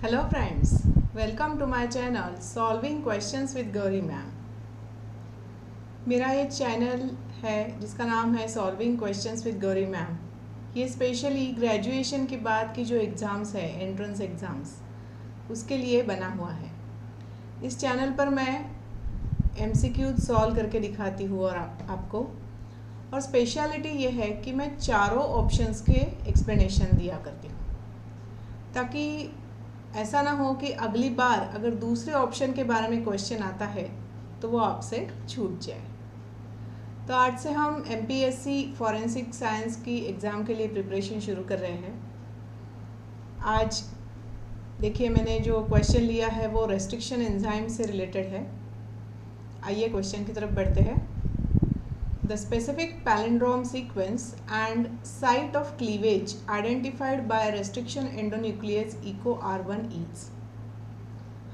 Hello friends, welcome to my channel solving questions with Gauri ma'am. मेरा ये चैनल है जिसका नाम है solving questions with Gauri ma'am. ये स्पेशली ग्रेजुएशन के बाद की जो एग्ज़ाम्स है, एंट्रेंस एग्ज़ाम्स, उसके लिए बना हुआ है। इस चैनल पर मैं MCQ सॉल्व करके दिखाती हूँ और आपको। और स्पेशलिटी ये है कि मैं चारों ऑप्शंस के एक्सप्लेनेशन दिया करती हूँ, ताकि ऐसा ना हो कि अगली बार अगर दूसरे ऑप्शन के बारे में क्वेश्चन आता है तो वो आपसे छूट जाए। तो आज से हम MPSC फॉरेंसिक साइंस की एग्ज़ाम के लिए प्रिपरेशन शुरू कर रहे हैं। आज देखिए, मैंने जो क्वेश्चन लिया है वो रेस्ट्रिक्शन एंजाइम से रिलेटेड है। आइए क्वेश्चन की तरफ बढ़ते हैं। The specific palindrome sequence and site of cleavage identified by restriction endonuclease EcoR1 is।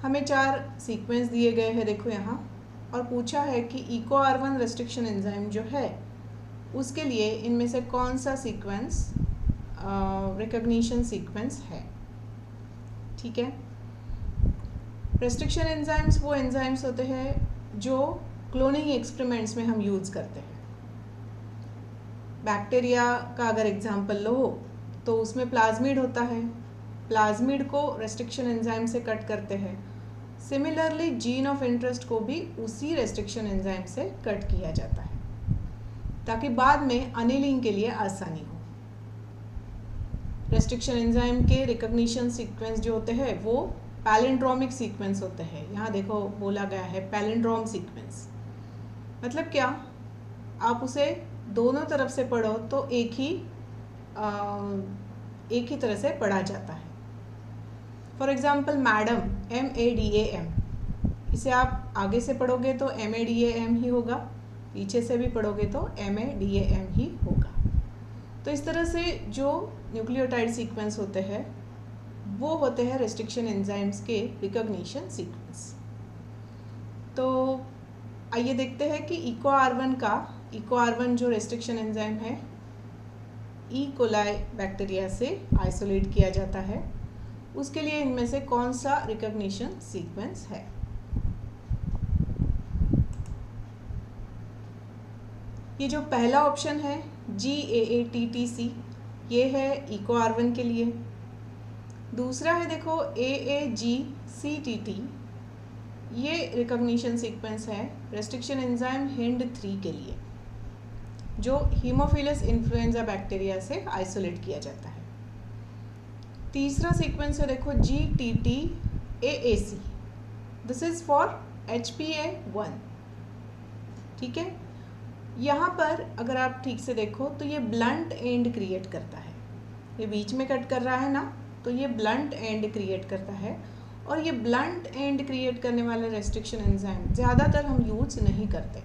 हमें 4 सीक्वेंस दिए गए हैं, देखो यहाँ, और पूछा है कि EcoR1 रेस्ट्रिक्शन एंजाइम जो है उसके लिए इनमें से कौन सा सीक्वेंस रिकॉग्निशन सीक्वेंस है। ठीक है। रेस्ट्रिक्शन एंजाइम्स वो एंजाइम्स होते हैं जो क्लोनिंग एक्सपेरिमेंट्स में हम यूज़ करते हैं। बैक्टीरिया का अगर एग्जाम्पल लो तो उसमें प्लाज्मिड होता है, प्लाज्मिड को रेस्ट्रिक्शन एंजाइम से कट करते हैं। सिमिलरली जीन ऑफ इंटरेस्ट को भी उसी रेस्ट्रिक्शन एंजाइम से कट किया जाता है ताकि बाद में अनिलिंग के लिए आसानी हो। रेस्ट्रिक्शन एंजाइम के रिकॉग्निशन सीक्वेंस जो होते हैं वो पैलिंड्रोमिक सीक्वेंस होते हैं। यहाँ देखो बोला गया है पैलिंड्रोम सीक्वेंस, मतलब क्या, आप उसे दोनों तरफ से पढ़ो तो एक ही तरह से पढ़ा जाता है। फॉर एग्जाम्पल मैडम, MADAM, इसे आप आगे से पढ़ोगे तो MADAM ही होगा, पीछे से भी पढ़ोगे तो MADAM ही होगा। तो इस तरह से जो न्यूक्लियोटाइड सीक्वेंस होते हैं वो होते हैं रेस्ट्रिक्शन एंजाइम्स के रिकॉग्निशन सीक्वेंस। तो आइए देखते हैं कि EcoR1 जो रेस्ट्रिक्शन एंजाइम है ई कोलाई बैक्टीरिया से आइसोलेट किया जाता है, उसके लिए इनमें से कौन सा रिकॉग्निशन सीक्वेंस है। ये जो पहला ऑप्शन है GAATTC, ये है EcoR1 के लिए। दूसरा है देखो AAGCTT, ये रिकॉग्निशन सीक्वेंस है रेस्ट्रिक्शन एंजाइम HIND3 के लिए, जो हीमोफिलस इन्फ्लुएंजा बैक्टीरिया से आइसोलेट किया जाता है। तीसरा सीक्वेंस है देखो GTTAAC, this is for HPA1। ठीक है। यहाँ पर अगर आप ठीक से देखो तो ये ब्लंट एंड क्रिएट करता है, ये बीच में कट कर रहा है ना, तो ये ब्लंट एंड क्रिएट करता है। और ये ब्लंट एंड क्रिएट करने वाले रेस्ट्रिक्शन एंजाइम ज़्यादातर हम यूज़ नहीं करते,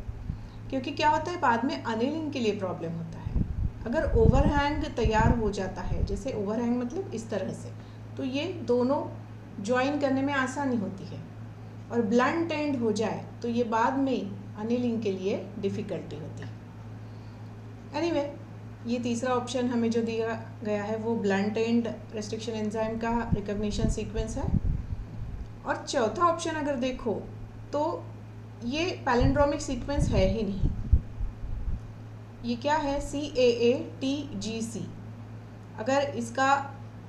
क्योंकि क्या होता है बाद में अनिलिंग के लिए प्रॉब्लम होता है। अगर ओवरहैंग तैयार हो जाता है, जैसे ओवरहैंग मतलब इस तरह से, तो ये दोनों ज्वाइन करने में आसानी होती है। और ब्लंट एंड हो जाए तो ये बाद में अनिलिंग के लिए डिफ़िकल्टी होती है। एनीवे, ये तीसरा ऑप्शन हमें जो दिया गया है वो ब्लंट एंड रेस्ट्रिक्शन एंजाइम का रिकॉग्निशन सीक्वेंस है। और चौथा ऑप्शन अगर देखो तो ये पैलिंड्रोमिक सीक्वेंस है ही नहीं। ये क्या है, CAATGC। अगर इसका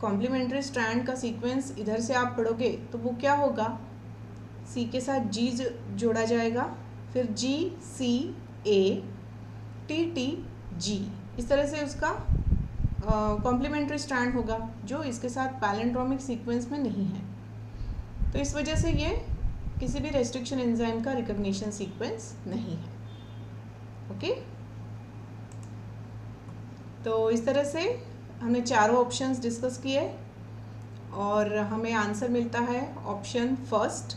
कॉम्प्लीमेंट्री स्ट्रैंड का सीक्वेंस इधर से आप पढ़ोगे तो वो क्या होगा, C के साथ G जोड़ा जाएगा, फिर GCATTG, इस तरह से उसका कॉम्प्लीमेंट्री स्ट्रैंड होगा जो इसके साथ पैलिंड्रोमिक सीक्वेंस में नहीं है। तो इस वजह से ये किसी भी रेस्ट्रिक्शन एंजाइम का रिकॉग्निशन सीक्वेंस नहीं है। ओके, तो इस तरह से हमने चारों ऑप्शंस डिस्कस किए और हमें आंसर मिलता है ऑप्शन फर्स्ट,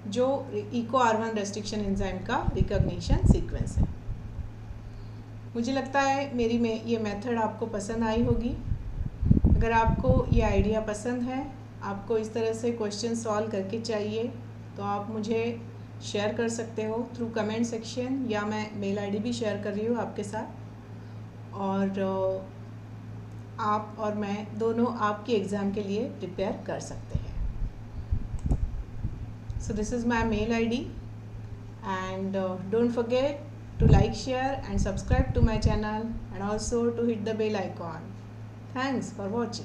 जो EcoR1 रेस्ट्रिक्शन एंजाइम का रिकॉग्निशन सीक्वेंस है। मुझे लगता है मेरी ये मेथड आपको पसंद आई होगी। अगर आपको ये आइडिया पसंद है, आपको इस तरह से क्वेश्चन सॉल्व करके चाहिए, तो आप मुझे शेयर कर सकते हो थ्रू कमेंट सेक्शन, या मैं मेल ID भी शेयर कर रही हूँ आपके साथ। और आप और मैं दोनों आपकी एग्ज़ाम के लिए प्रिपेयर कर सकते हैं। So this is my mail ID, and don't forget to like, share and subscribe to my channel, and also to hit the bell icon. Thanks for watching.